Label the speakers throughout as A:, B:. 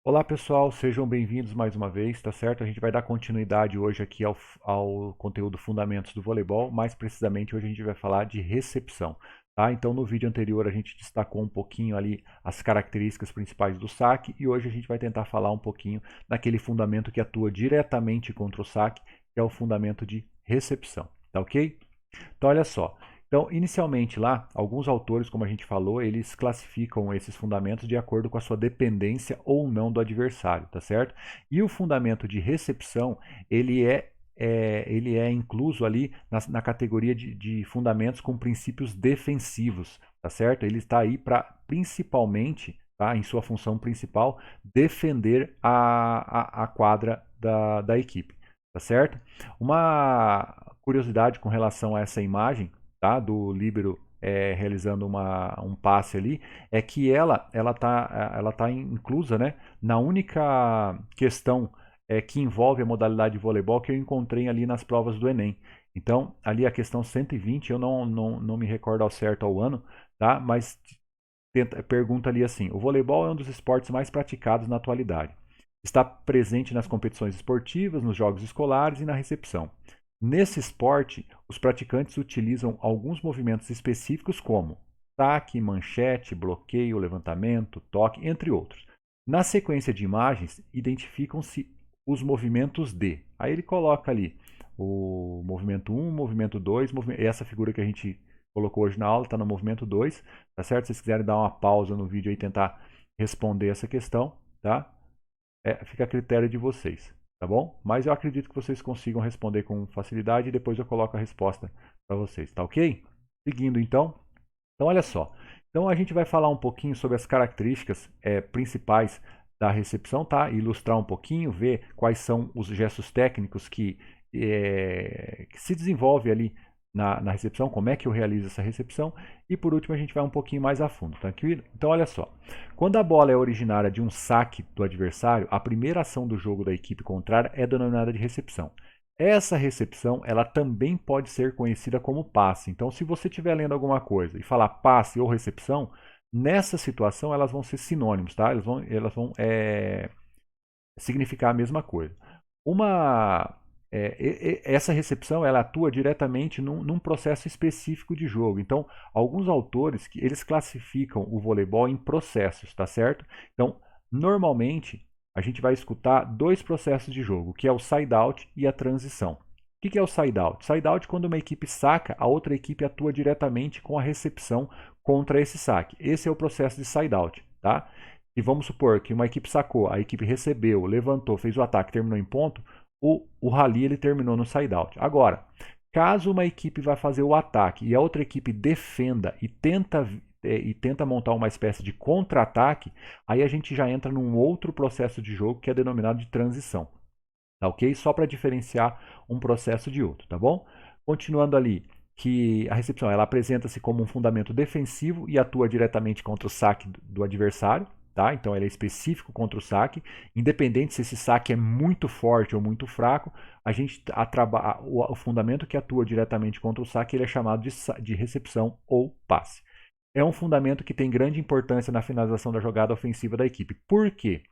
A: Olá pessoal, sejam bem-vindos mais uma vez, tá certo? A gente vai dar continuidade hoje aqui ao conteúdo Fundamentos do Voleibol, mais precisamente hoje a gente vai falar de recepção, tá? Então no vídeo anterior a gente destacou um pouquinho ali as características principais do saque e hoje a gente vai tentar falar um pouquinho daquele fundamento que atua diretamente contra o saque, que é o fundamento de recepção, tá ok? Então, olha só. Então, inicialmente lá, alguns autores, como a gente falou, eles classificam esses fundamentos de acordo com a sua dependência ou não do adversário, tá certo? E o fundamento de recepção, ele é incluso ali na categoria de fundamentos com princípios defensivos, tá certo? Ele está aí para, principalmente, tá, em sua função principal, defender a quadra da equipe, tá certo? Uma curiosidade com relação a essa imagem, tá, do líbero realizando um passe ali, é que ela tá inclusa, né, na única questão que envolve a modalidade de voleibol que eu encontrei ali nas provas do Enem. Então, ali a questão 120, eu não me recordo ao certo ao ano, tá, mas pergunta ali assim: o voleibol é um dos esportes mais praticados na atualidade. Está presente nas competições esportivas, nos jogos escolares e na recepção. Nesse esporte, os praticantes utilizam alguns movimentos específicos como saque, manchete, bloqueio, levantamento, toque, entre outros. Na sequência de imagens, identificam-se os movimentos de. Aí ele coloca ali o movimento 1, movimento 2, essa figura que a gente colocou hoje na aula está no movimento 2, tá certo? Se vocês quiserem dar uma pausa no vídeo e tentar responder essa questão, tá? Fica a critério de vocês, tá bom? Mas eu acredito que vocês consigam responder com facilidade e depois eu coloco a resposta para vocês, tá ok? Seguindo então. Então, olha só. Então, a gente vai falar um pouquinho sobre as características principais da recepção, tá? Ilustrar um pouquinho, ver quais são os gestos técnicos que se desenvolve ali na recepção, como é que eu realizo essa recepção. E por último, a gente vai um pouquinho mais a fundo, tranquilo? Então, olha só. Quando a bola é originária de um saque do adversário, a primeira ação do jogo da equipe contrária é denominada de recepção. Essa recepção, ela também pode ser conhecida como passe. Então, se você estiver lendo alguma coisa e falar passe ou recepção, nessa situação elas vão ser sinônimos, tá? Elas vão significar a mesma coisa. Uma essa recepção ela atua diretamente num processo específico de jogo. Então, alguns autores eles classificam o voleibol em processos, tá certo? Então, normalmente a gente vai escutar dois processos de jogo, que é o side-out e a transição. O que é o side-out? Side-out é quando uma equipe saca, a outra equipe atua diretamente com a recepção contra esse saque. Esse é o processo de side-out, tá? E vamos supor que uma equipe sacou, a equipe recebeu, levantou, fez o ataque, terminou em ponto, o rally ele terminou no side-out. Agora, caso uma equipe vá fazer o ataque e a outra equipe defenda e tenta montar uma espécie de contra-ataque, aí a gente já entra num outro processo de jogo que é denominado de transição. Tá ok? Só para diferenciar um processo de outro, tá bom? Continuando ali, que a recepção ela apresenta-se como um fundamento defensivo e atua diretamente contra o saque do adversário. Tá? Então, ele é específico contra o saque. Independente se esse saque é muito forte ou muito fraco, o fundamento que atua diretamente contra o saque ele é chamado de recepção ou passe. É um fundamento que tem grande importância na finalização da jogada ofensiva da equipe. Por quê?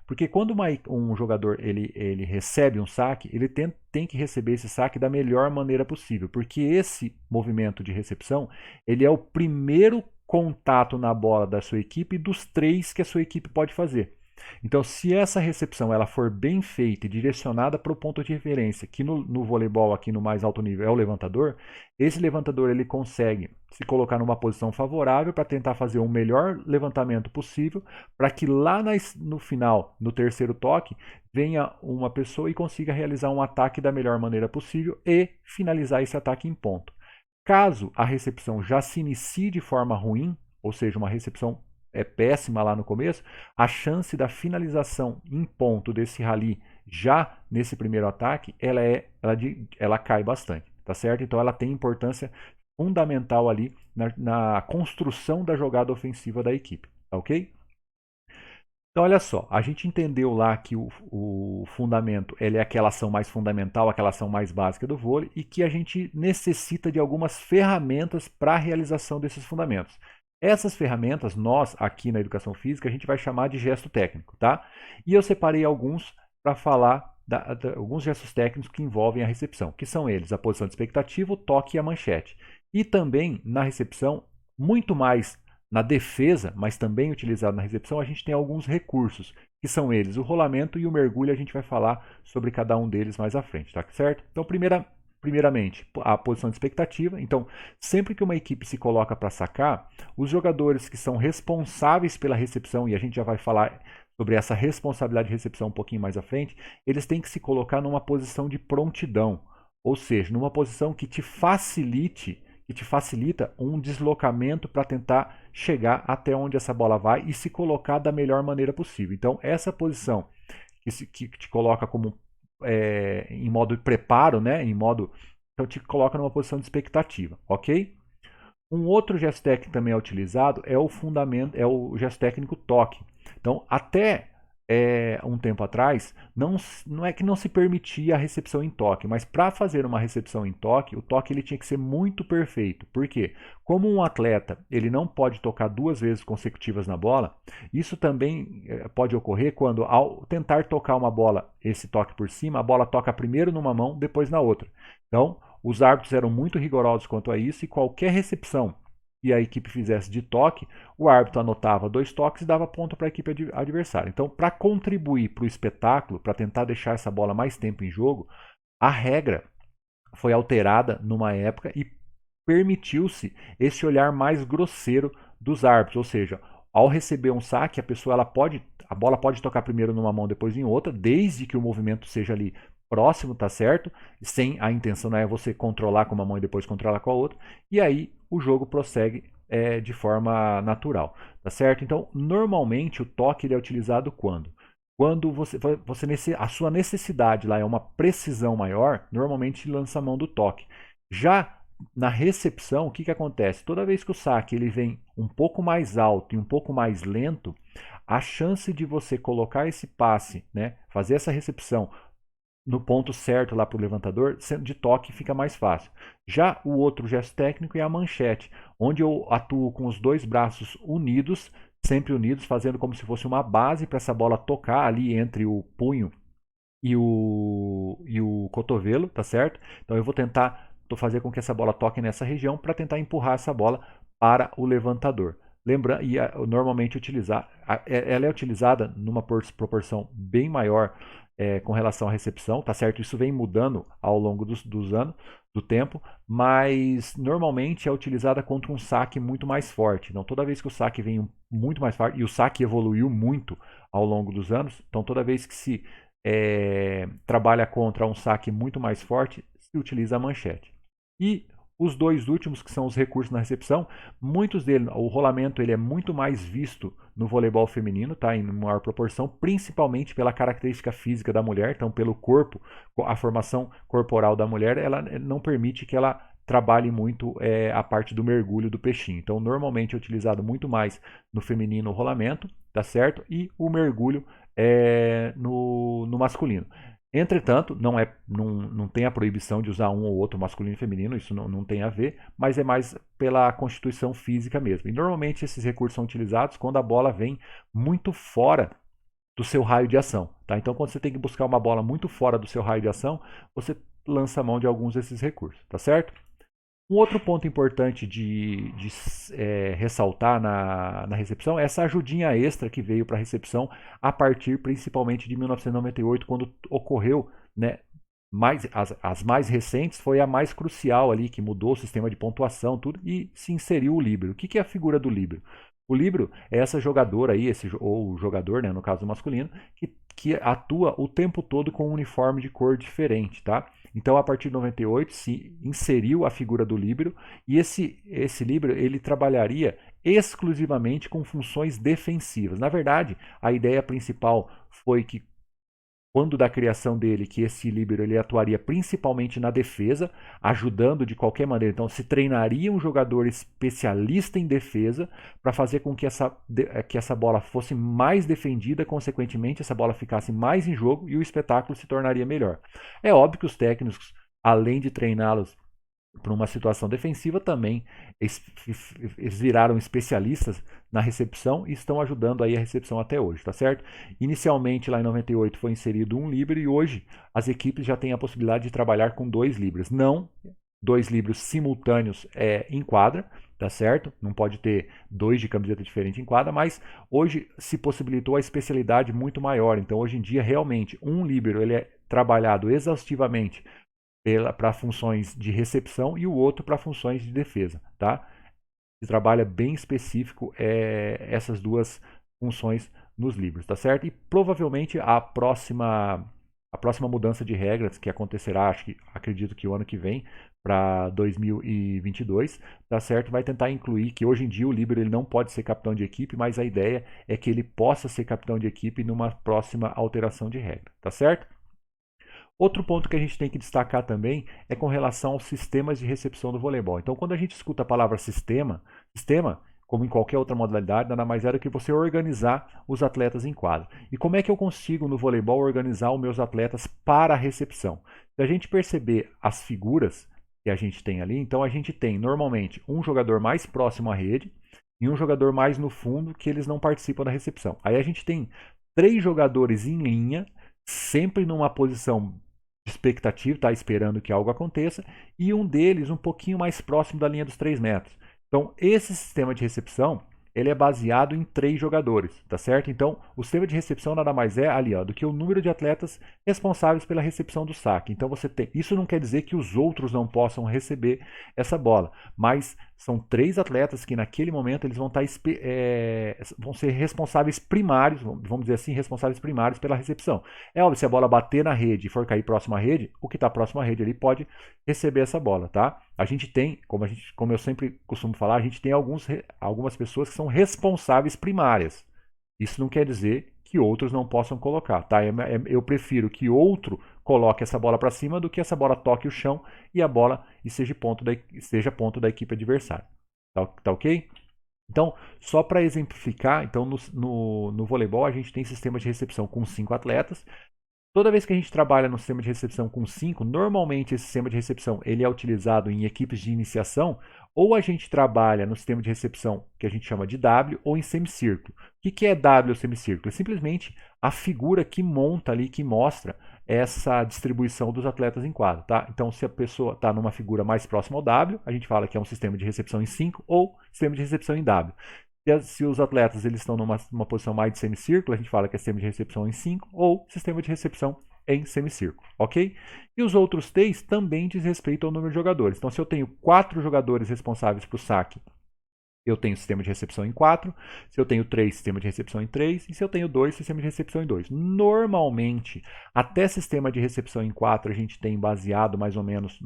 A: Porque quando um jogador ele recebe um saque, ele tem que receber esse saque da melhor maneira possível, porque esse movimento de recepção ele é o primeiro contato na bola da sua equipe dos três que a sua equipe pode fazer. Então, se essa recepção ela for bem feita e direcionada para o ponto de referência, que no voleibol aqui no mais alto nível é o levantador, esse levantador ele consegue se colocar numa posição favorável para tentar fazer o melhor levantamento possível, para que lá no final, no terceiro toque, venha uma pessoa e consiga realizar um ataque da melhor maneira possível e finalizar esse ataque em ponto. Caso a recepção já se inicie de forma ruim, ou seja, uma recepção péssima lá no começo, a chance da finalização em ponto desse rally já nesse primeiro ataque, ela cai bastante, tá certo? Então ela tem importância fundamental ali na construção da jogada ofensiva da equipe, tá ok? Então, olha só, a gente entendeu lá que o fundamento ele é aquela ação mais fundamental, aquela ação mais básica do vôlei, e que a gente necessita de algumas ferramentas para a realização desses fundamentos. Essas ferramentas, nós aqui na educação física, a gente vai chamar de gesto técnico, tá? E eu separei alguns para falar alguns gestos técnicos que envolvem a recepção, que são eles: a posição de expectativa, o toque e a manchete. E também na recepção, muito mais na defesa, mas também utilizado na recepção, a gente tem alguns recursos, que são eles: o rolamento e o mergulho. A gente vai falar sobre cada um deles mais à frente, tá certo? Então, primeiramente, a posição de expectativa. Então, sempre que uma equipe se coloca para sacar, os jogadores que são responsáveis pela recepção, e a gente já vai falar sobre essa responsabilidade de recepção um pouquinho mais à frente, eles têm que se colocar numa posição de prontidão, ou seja, numa posição que te facilita um deslocamento para tentar chegar até onde essa bola vai e se colocar da melhor maneira possível. Então, essa posição que te coloca como em modo de preparo, né? Então te coloca numa posição de expectativa, ok? Um outro gesto técnico que também é utilizado é o gesto técnico toque. Então, até um tempo atrás, não é que não se permitia a recepção em toque, mas para fazer uma recepção em toque, o toque ele tinha que ser muito perfeito. Por quê? Como um atleta ele não pode tocar 2 vezes consecutivas na bola, isso também pode ocorrer quando, ao tentar tocar uma bola, esse toque por cima, a bola toca primeiro numa mão, depois na outra. Então, os árbitros eram muito rigorosos quanto a isso, e qualquer recepção que a equipe fizesse de toque, o árbitro anotava 2 toques e dava ponto para a equipe adversária. Então, para contribuir para o espetáculo, para tentar deixar essa bola mais tempo em jogo, a regra foi alterada numa época e permitiu-se esse olhar mais grosseiro dos árbitros, ou seja, ao receber um saque, a bola pode tocar primeiro numa mão, depois em outra, desde que o movimento seja ali próximo, tá certo? Sem a intenção não é você controlar com uma mão e depois controlar com a outra. E aí o jogo prossegue de forma natural, tá certo? Então, normalmente o toque ele é utilizado quando? Quando a sua necessidade lá é uma precisão maior, normalmente lança a mão do toque. Já na recepção, o que acontece? Toda vez que o saque ele vem um pouco mais alto e um pouco mais lento, a chance de você colocar esse passe, né, fazer essa recepção no ponto certo lá para o levantador, sendo de toque, fica mais fácil. Já o outro gesto técnico é a manchete, onde eu atuo com os 2 braços unidos, sempre unidos, fazendo como se fosse uma base para essa bola tocar ali entre o punho e o cotovelo, tá certo? Então eu vou tentar fazer com que essa bola toque nessa região para tentar empurrar essa bola para o levantador. Lembrando, normalmente ela é utilizada numa proporção bem maior com relação à recepção, tá certo? Isso vem mudando ao longo dos anos, do tempo, mas normalmente é utilizada contra um saque muito mais forte. Então, toda vez que o saque vem muito mais forte, e o saque evoluiu muito ao longo dos anos, então toda vez que se trabalha contra um saque muito mais forte, se utiliza a manchete. E os 2 últimos, que são os recursos na recepção, muitos deles, o rolamento ele é muito mais visto no voleibol feminino, tá, em maior proporção, principalmente pela característica física da mulher, então pelo corpo, a formação corporal da mulher, ela não permite que ela trabalhe muito a parte do mergulho do peixinho. Então, normalmente é utilizado muito mais no feminino o rolamento, tá certo? E o mergulho no masculino. Entretanto, não tem a proibição de usar um ou outro masculino e feminino, isso não tem a ver, mas é mais pela constituição física mesmo. E normalmente esses recursos são utilizados quando a bola vem muito fora do seu raio de ação. Tá? Então, quando você tem que buscar uma bola muito fora do seu raio de ação, você lança a mão de alguns desses recursos, tá certo? Um outro ponto importante de ressaltar na recepção é essa ajudinha extra que veio para a recepção a partir principalmente de 1998, quando ocorreu, né, as mais recentes foi a mais crucial ali, que mudou o sistema de pontuação, tudo, e se inseriu o líbero. O que é a figura do líbero? O líbero é essa jogadora aí, ou jogador, né, no caso masculino, que atua o tempo todo com um uniforme de cor diferente, tá? Então, a partir de 98, se inseriu a figura do líbero, e esse líbero ele trabalharia exclusivamente com funções defensivas. Na verdade, a ideia principal foi que, quando da criação dele, que esse líbero ele atuaria principalmente na defesa, ajudando de qualquer maneira. Então, se treinaria um jogador especialista em defesa para fazer com que essa bola fosse mais defendida, consequentemente, essa bola ficasse mais em jogo e o espetáculo se tornaria melhor. É óbvio que os técnicos, além de treiná-los para uma situação defensiva também. Eles viraram especialistas na recepção e estão ajudando aí a recepção até hoje, tá certo? Inicialmente, lá em 98, foi inserido um líbero e hoje as equipes já têm a possibilidade de trabalhar com 2 líberos. Não 2 líberos simultâneos em quadra, tá certo? Não pode ter 2 de camiseta diferente em quadra, mas hoje se possibilitou a especialidade muito maior. Então, hoje em dia, realmente, um líbero ele é trabalhado exaustivamente para funções de recepção e o outro para funções de defesa, tá? Se trabalha bem específico essas duas funções nos livros, tá certo? E provavelmente a próxima mudança de regras que acontecerá, acredito que o ano que vem, para 2022, tá certo? Vai tentar incluir que hoje em dia o líbero ele não pode ser capitão de equipe, mas a ideia é que ele possa ser capitão de equipe numa próxima alteração de regra, tá certo? Outro ponto que a gente tem que destacar também é com relação aos sistemas de recepção do voleibol. Então, quando a gente escuta a palavra sistema, como em qualquer outra modalidade, nada mais é do que você organizar os atletas em quadra. E como é que eu consigo no voleibol organizar os meus atletas para a recepção? Se a gente perceber as figuras que a gente tem ali, então a gente tem normalmente um jogador mais próximo à rede e um jogador mais no fundo que eles não participam da recepção. Aí a gente tem 3 jogadores em linha, sempre numa posição de expectativa, tá esperando que algo aconteça, e um deles um pouquinho mais próximo da linha dos 3 metros. Então, esse sistema de recepção, ele é baseado em 3 jogadores, tá certo? Então, o sistema de recepção nada mais é ali, ó, do que o número de atletas responsáveis pela recepção do saque. Então, isso não quer dizer que os outros não possam receber essa bola, mas são 3 atletas que naquele momento eles vão ser responsáveis primários, vamos dizer assim, responsáveis primários pela recepção. É óbvio, se a bola bater na rede e for cair próximo à rede, o que está próximo à rede ali pode receber essa bola, tá? A gente tem, como eu sempre costumo falar, a gente tem algumas pessoas que são responsáveis primárias. Isso não quer dizer que outros não possam colocar, tá? Eu prefiro que outro coloque essa bola para cima do que essa bola toque o chão e a bola seja ponto da equipe adversária. Tá ok? Então, só para exemplificar, então no voleibol a gente tem sistema de recepção com 5 atletas. Toda vez que a gente trabalha no sistema de recepção com 5, normalmente esse sistema de recepção ele é utilizado em equipes de iniciação, ou a gente trabalha no sistema de recepção que a gente chama de W, ou em semicírculo. O que é W ou semicírculo? É simplesmente a figura que monta ali, que mostra essa distribuição dos atletas em quadro. Tá? Então, se a pessoa está numa figura mais próxima ao W, a gente fala que é um sistema de recepção em 5 ou sistema de recepção em W. Se os atletas eles estão numa posição mais de semicírculo, a gente fala que é sistema de recepção em 5 ou sistema de recepção em semicírculo, ok? E os outros 3 também diz respeito ao número de jogadores. Então, se eu tenho 4 jogadores responsáveis por saque, eu tenho sistema de recepção em 4. Se eu tenho 3, sistema de recepção em 3. E se eu tenho 2, sistema de recepção em 2. Normalmente, até sistema de recepção em 4 a gente tem baseado mais ou menos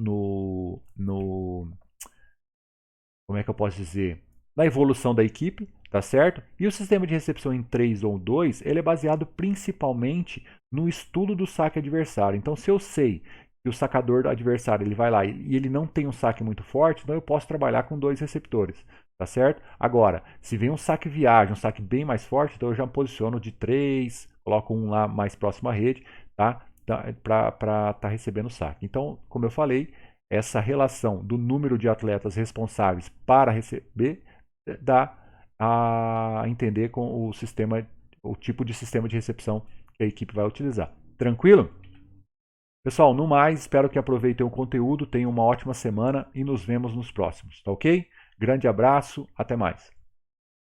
A: como é que eu posso dizer? Na evolução da equipe, tá certo? E o sistema de recepção em 3 ou 2, ele é baseado principalmente no estudo do saque adversário. Então, se eu sei que o sacador do adversário ele vai lá e ele não tem um saque muito forte, então eu posso trabalhar com 2 receptores, tá certo? Agora, se vem um saque viagem, um saque bem mais forte, então eu já posiciono de 3, coloco um lá mais próximo à rede, tá? Para estar recebendo o saque. Então, como eu falei, essa relação do número de atletas responsáveis para receber dá a entender com o tipo de sistema de recepção que a equipe vai utilizar. Tranquilo? Pessoal, no mais, espero que aproveitem o conteúdo, tenham uma ótima semana e nos vemos nos próximos, tá ok? Grande abraço, até mais.